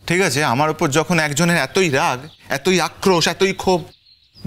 ঠিক আছে, আমার উপর যখন একজনের এতই রাগ, এতই আক্রোশ, এতই ক্ষোভ,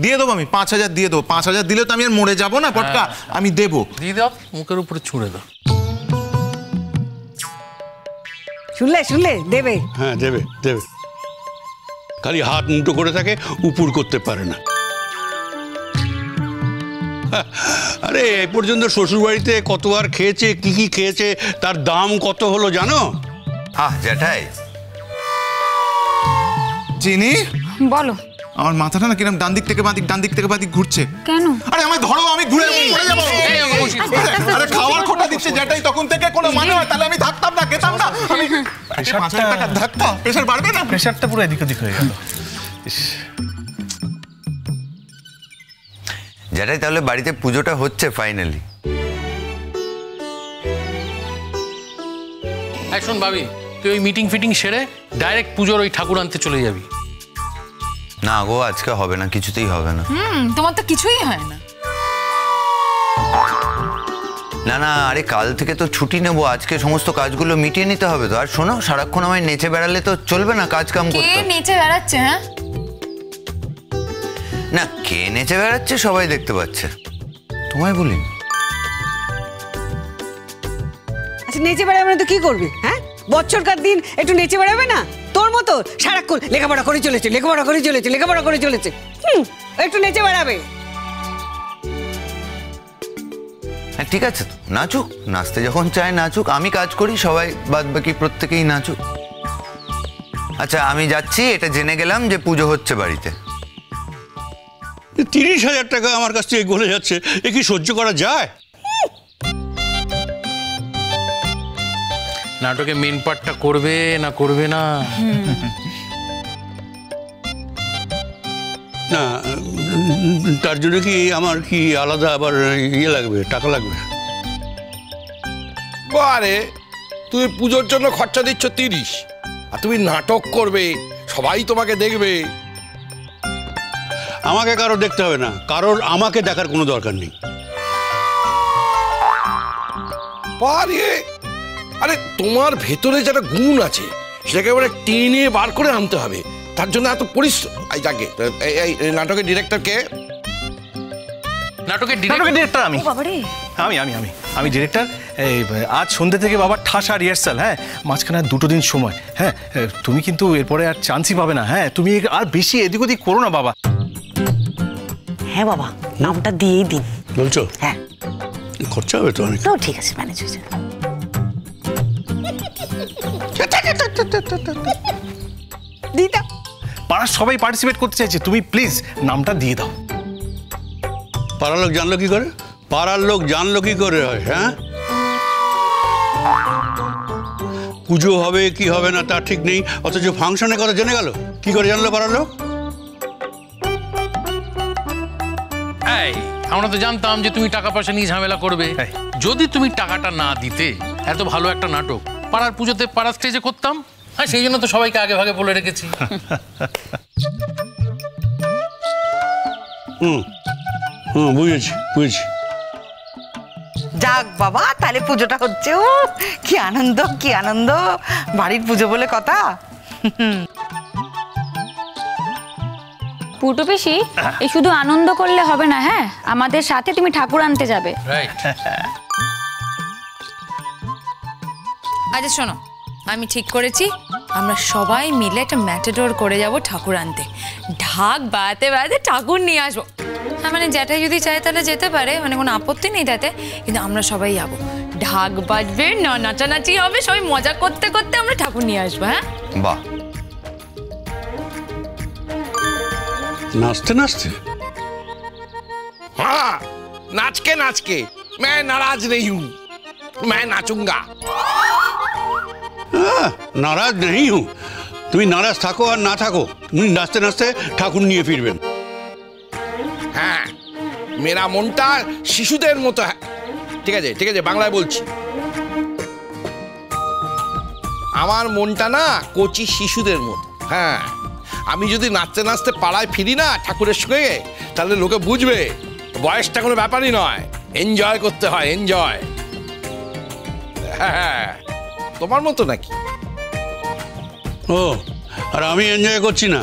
দিয়ে দেবো আমি 5,000 দিয়ে দেবো। 5,000 দিলে তো আমি আর মরে যাবো না পটকা, আমি দেবো। দিয়ে দাও, মুখের উপরে ছুঁড়ে দাও। শুনলে দেবে? হ্যাঁ দেবে দেবে, খালি হাত মুঠো করে থাকে, উপর করতে পারে না। আরে এই পর্যন্ত শ্বশুর বাড়িতে কতবার খেয়েছে, কি কি খেয়েছে, তার দাম কত হলো জানো? জ্যাঠাই চিনি বলো। আমার মাথাটা না কিরকম ডান দিক থেকে বাঁ দিক, ডান দিক থেকে বাঁ দিক ঘুরছে। কেন? আরে আমায় ধরো, আমি ঘুরে পড়ে যাবো। আরে খাওয়ার খোটা দিচ্ছে যেটাই, তখন থেকে কোনো মানে হয়? তাহলে আমি থাকতাম না, খেতাম না। আমি 5,000 টাকা ধাক্কা, প্রেশার বাড়বে না? প্রেশারটা পুরো এদিক ওদিক হয়ে গেল। জ্যাঠাই তাহলে বাড়িতে পুজোটা হচ্ছে ফাইনালি? শোন ভাবি, তুই ওই মিটিং ফিটিং সেরে ডাইরেক্ট পুজোর ওই ঠাকুর আনতে চলে যাবি। না গো, আজকে হবে না, কিছুতেই হবে না। তোমার তো কিছুই হয় না। না না, আরে কাল থেকে তো ছুটি নেবো, আজকে সমস্ত কাজগুলো মিটিয়ে নিতে হবে তো। আর শোনো, সারাক্ষণ আমায় নেচে বেড়ালে তো চলবে না, কাজ কাম করতে। কে নেচে বেড়াচ্ছে? হ্যাঁ না, কে নেচে বেড়াচ্ছে সবাই দেখতে পাচ্ছে, তোমায় বলিনি। আচ্ছা নেচে বেড়াবে না তো কি করবে? হ্যাঁ, বছরকার দিন একটু নেচে বেড়াবে না? তোর মতো সারাক্ষণ লেখাপড়া করে চলেছে, লেখাপড়া করে চলেছে, লেখাপড়া করে চলেছে। একটু নেচে বেড়াবে। হ্যাঁ ঠিক আছে তো, নাচুক, নাচতে যখন চায় নাচুক, আমি কাজ করি, সবাই বাদ বাকি প্রত্যেকেই নাচুক। আচ্ছা আমি যাচ্ছি, এটা জেনে গেলাম যে পুজো হচ্ছে বাড়িতে। 30,000 টাকা আমার কাছ থেকে গলে যাচ্ছে, এ কি সহ্য করা যায়? নাটকে মেন পার্টটা করবে না করবে না? না, তার জন্য কি আমার কি আলাদা আবার ইয়ে লাগবে, টাকা লাগবে? বারে তুমি পুজোর জন্য খরচা দিচ্ছ 30, আর তুমি নাটক করবে, সবাই তোমাকে দেখবে। আমাকে কারো দেখতে হবে না, কারোর আমাকে দেখার কোনো দরকার নেই। বারে আরে তোমার ভেতরে যেটা গুণ আছে সেটাকে এবারে টেনে বার করে আনতে হবে, তার জন্য এত পরিশ্রম। এই যাকে এই নাটকের ডিরেক্টর কে? নাটকের ডিরেক্টর আমি। আমি ডিরেক্টর। এই আজ সন্ধ্যে থেকে বাবার ঠাসা রিহার্সাল। হ্যাঁ, মাঝখানে 2 দিন সময়। হ্যাঁ, তুমি কিন্তু এরপরে আর চান্সই পাবে না। হ্যাঁ, তুমি আর বেশি এদিক ওদিক করো না বাবা। হ্যাঁ বাবা, নামটা দিয়েই দিন। বলছো? হ্যাঁ। খরচা হবে তো অনেক। ঠিক আছে, ম্যানেজ হয়ে যাবে। দিদা, পাড়ার সবাই পার্টিসিপেট করতে চাইছে, তুমি প্লিজ নামটা দিয়ে দাও। পাড়ার লোক জানলো কি করে? পাড়ার লোক জানলো কি করে হয়? হ্যাঁ, পুজো হবে কি হবে না তার ঠিক নেই, অথচ ফাংশনের কথা জেনে গেল, কি করে জানলো পাড়ার লোক? এই আমরা তো জানতাম যে তুমি টাকা পয়সা নিয়ে ঝামেলা করবে। যদি তুমি টাকাটা না দিতে, এত ভালো একটা নাটক পাড়ার পুজোতে পাড়ার স্টেজে করতাম। হ্যাঁ, সেই জন্য তো সবাইকে আগে ভাগে বলে রেখেছি। বুঝেছি বুঝেছি। যাক বাবা, তাহলে পুজোটা হচ্ছে। ও কি আনন্দ, কি আনন্দ! বাড়ির পুজো বলে কথা। পুটু পিসি, এই শুধু আনন্দ করলে হবে না। হ্যাঁ, আমাদের সাথে তুমি ঠাকুর আনতে যাবে। আচ্ছা শোনো, আমি ঠিক করেছি, আমরা সবাই মিলে একটা ম্যাটাডোর করে যাব ঠাকুর আনতে। ঢাক বাজাতে বাজাতে ঠাকুর নিয়ে আসবো। হ্যাঁ মানে জ্যাঠাই যদি চায় তাহলে যেতে পারে, মানে কোনো আপত্তি নেই তাতে, কিন্তু আমরা সবাই যাবো। ঢাক বাজবে, নাচানাচি হবে, সবাই মজা করতে করতে আমরা ঠাকুর নিয়ে আসবো। হ্যাঁ বাহ, नाचते नाचते? हाँ, नाच के मैं नाराज नहीं हूँ, मैं नाचूंगा। नाराज नहीं हूँ, तुम नाराज थाको और ना थाको, तुम नाचते नाचते ठाकुर निये फिरबेन। हाँ, मेरा मनटा शिशुदेर मतो है। ठीक है बांग्लाय बोलছি। আমার মনটা না কোচি শিশুদের মতো। হ্যাঁ, আমি যদি নাচতে নাচতে পাড়ায় ফিরি না ঠাকুরের সঙ্গে, তাহলে লোকে বুঝবে বয়সটা কোনো ব্যাপারই নয়, এনজয় করতে হয়, এনজয়। হ্যাঁ, তোমার মতো নাকি? ও আর আমি এনজয় করছি না।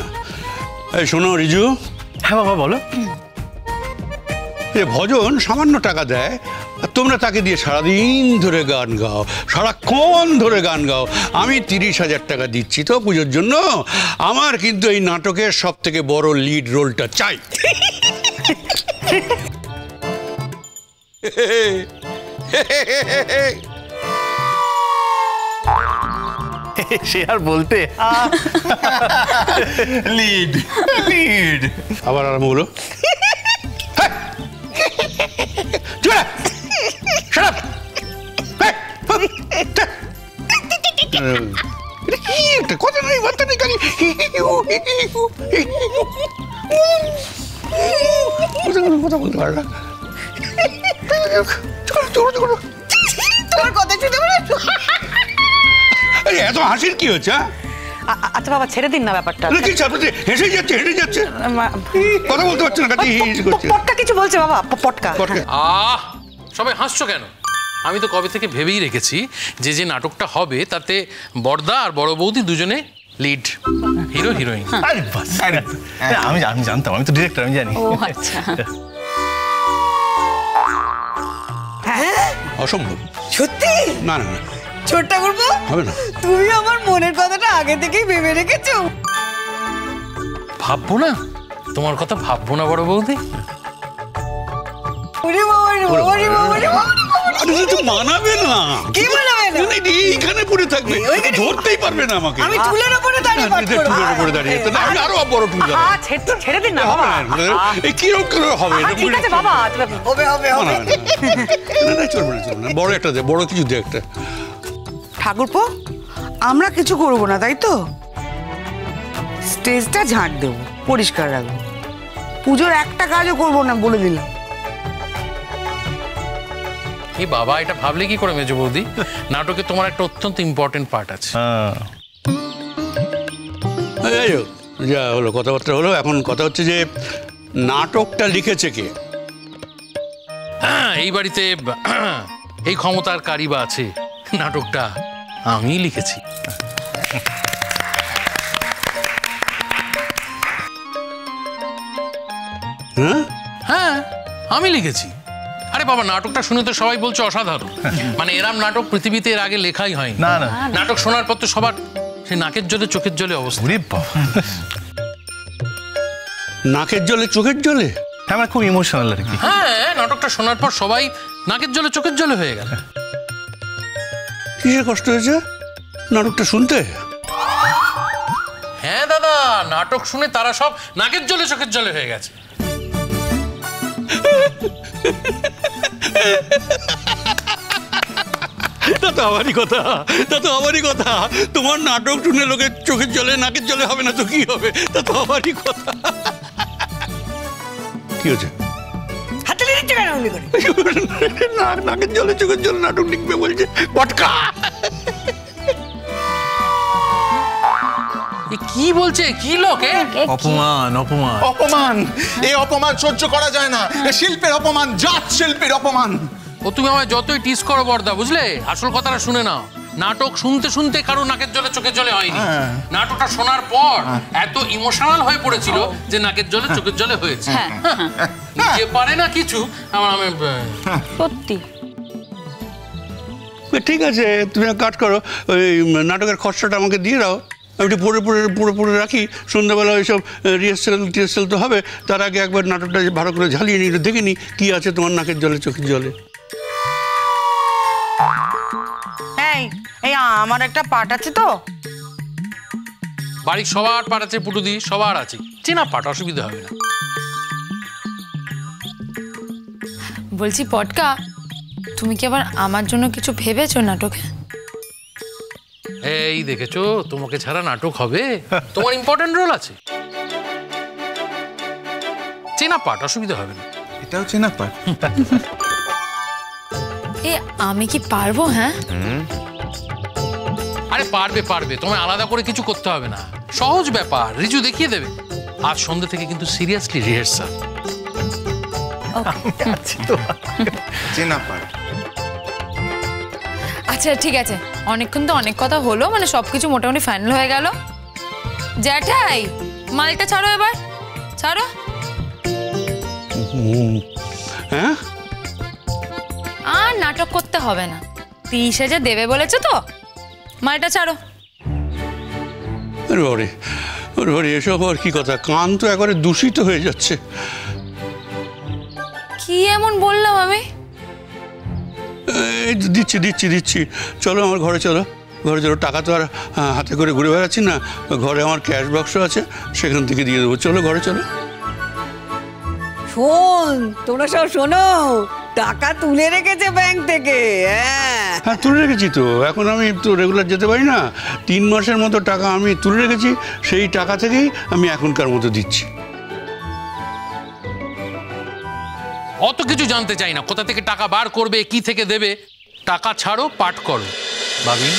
এই শোনো রিজু। হ্যাঁ বাবা বলো। এ ভজন সামান্য টাকা দেয় আর তোমরা তাকে দিয়ে সারাদিন ধরে গান গাও, সারাক্ষণ ধরে গান গাও। আমি 30,000 টাকা দিচ্ছি তো পুজোর জন্য। আমার কিন্তু এই নাটকের সব থেকে বড় লিড রোলটা চাই। সে আর বলতে। লিড লিড আবার আরম্ভ হলো। কথা নেই বার্তা নেই খালি কথা বলতে পারে না। তোমার কথা শুনতে পারে। এত হাসির কি হচ্ছে? আচ্ছা বাবা ছেড়ে দিন না ব্যাপারটা। কি চাপড়ে হেসে যাচ্ছে হেঁটে যাচ্ছে, কথা বলতে পারছে না, কাছে করছে। পটকা কিছু বলছে বাবা, পটকা। সবাই হাসছো কেন? আমি তো কবে থেকে ভেবেই রেখেছি যে যে নাটকটা হবে তাতে বড়দা আর বড় বৌদি দুজনে লিড, হিরো হিরোইন। আমি জানতাম, আমি তো ডিরেক্টর, আমি জানি। ও আচ্ছা। অসম্ভব। সত্যি? না না না, ছোট্ট করবো হবে না। তুমি আমার মনের কথাটা আগে থেকেই ভেবে রেখেছো। ভাববো না তোমার কথা, ভাববো না বড় বৌদি। ওরে বাবা রে, ওরে বাবা রে, মানাবে না। কি মানাবে না? এইখানে পড়ে থাকবে, ধরতেই পারবে না আমাকে। আমি চুলের উপরে দাঁড়িয়ে পাঠ করব। চুলের উপরে দাঁড়িয়ে তো আমি আরো বড় টুল দেব। ছেড়ে দিন না বাবা। এই কি রকম করে হবে? ঠিক আছে বাবা, হবে হবে হবে। না চলবে না, চলবে না। বড় একটা দে, বড় কিছু দে একটা। ঠাকুরপো, আমরা কিছু করব না তাই তো? স্টেজটা ঝাঁট দেবো, পরিষ্কার রাখবো, পুজোর একটা কাজও করবো না বলে দিলাম। এই বাবা, এটা ভাবলে কি করে মেজো বৌদি? নাটকে তোমার একটা অত্যন্ত ইম্পর্টেন্ট পার্ট আছে। যা হলো কথাবার্তা হলো, এখন কথা হচ্ছে যে নাটকটা লিখেছে কে? হ্যাঁ, এই বাড়িতে এই ক্ষমতার কারিবা আছে, নাটকটা আমি লিখেছি। হ্যাঁ, আমি লিখেছি। আরে বাবা, নাটকটা শুনে তো সবাই বলছে অসাধারণ। মানে এরম নাটক পৃথিবীতে এর আগে লেখাই হয়নি। না না, নাটক শোনার পর তো সবার সেই নাকের জলে চোখের জলে অবস্থা। নাকের জলে চোখের জলে? হ্যাঁ, আমার খুব ইমোশনাল আর কি। হ্যাঁ, নাটকটা শোনার পর সবাই নাকের জলে চোখের জলে হয়ে গেল। কিসের কষ্ট হয়েছে নাটকটা শুনতে? হ্যাঁ দাদা, নাটক শুনে তারা সব নাকের জলে চোখের জলে হয়ে গেছে। তা তো আমারই কথা, তা তো আমারই কথা। তোমার নাটক শুনে লোকের চোখের জলে নাকের জলে হবে না তো কি হবে? তা তো আমারই কথা। কি হচ্ছে? হাততালি দিচ্ছে কেন উনি করে? নাকের জলে চোখের জলে নাটক লিখবে বলছে, পটকা। কি বলছে? কি লোক? অপমান অপমান অপমান, এই অপমান সহ্য করা যায় না। শিল্পের অপমান, জাত শিল্পের অপমান। ও তুমি আমায় যতই টিস করো বর্দা, বুঝলে, আসল কথাটা শুনে নাও। নাটক শুনতে শুনতে কারো নাকের জলে চোখের জলে হয়নি। নাটকটা শোনার পর এত ইমোশনাল হয়ে পড়েছিল যে নাকের জলে চোখের জলে হয়েছে। যে পারে না কিছু, আমার সত্যি। ঠিক আছে, তুমি কাট করো, ওই নাটকের খরচাটা আমাকে দিয়ে দাও। আমি একটু পড়ে রাখি, সন্ধ্যাবেলা ওইসব রিহার্সেল তো হবে, তার আগে একবার নাটকটা ভালো করে ঝালিয়ে নিই, দেখে নিই কী আছে তোমার নাকের জলে চোখের জলে। এই আমার একটা পাঠ আছে তো। বাড়ির সবার পাঠ আছে পুটুদি, সবার আছে, চেনা পাঠ, অসুবিধা হবে না। বলছি পটকা, তুমি কি আবার আমার জন্য কিছু ভেবেছো নাটকে? এই দেখেছো, তোমাকে ছাড়া নাটক হবে? তোমার ইম্পর্টেন্ট রোল আছে, চেনা পাঠ, অসুবিধা হবে না। এটাও চেনা পাঠ। এ আমি কি পারবো? হ্যাঁ, আরে পারবে পারবে, তোমায় আলাদা করে কিছু করতে হবে না, সহজ ব্যাপার, রিজু দেখিয়ে দেবে। আজ সন্ধ্যে থেকে কিন্তু সিরিয়াসলি রিহার্সাল। চেনা পাঠ। আচ্ছা ঠিক আছে, অনেকক্ষণ তো অনেক কথা হলো, মানে সবকিছু মোটামুটি ফাইনাল হয়ে গেল। জ্যাঠাই মালটা ছাড়ো এবার, ছাড়ো। হ্যাঁ, আর নাটক করতে হবে না, 30,000 দেবে বলেছো তো, মালটা ছাড়ো। ওরে এসব আর কি কথা, কান তো একবারে দূষিত হয়ে যাচ্ছে। কি এমন বললাম আমি? এই দিচ্ছি, চলো আমার ঘরে চলো, টাকা তো আর হাতে করে ঘুরে বেড়াচ্ছি না, ঘরে আমার ক্যাশ বাক্স আছে, সেখান থেকে দিয়ে দেবো। চলো ঘরে চলো। শোন, তোমরা সব শোনো, টাকা তুলে রেখেছে ব্যাংক থেকে। হ্যাঁ তুলে রেখেছি তো, এখন আমি তো রেগুলার যেতে পারি না, 3 মাসের মতো টাকা আমি তুলে রেখেছি, সেই টাকা থেকেই আমি এখনকার মতো দিচ্ছি। অত কিছু জানতে চাই না, কোথা থেকে টাকা বার করবে, কি থেকে দেবে, টাকা ছাড়ো, পাঠ করো। ভাবি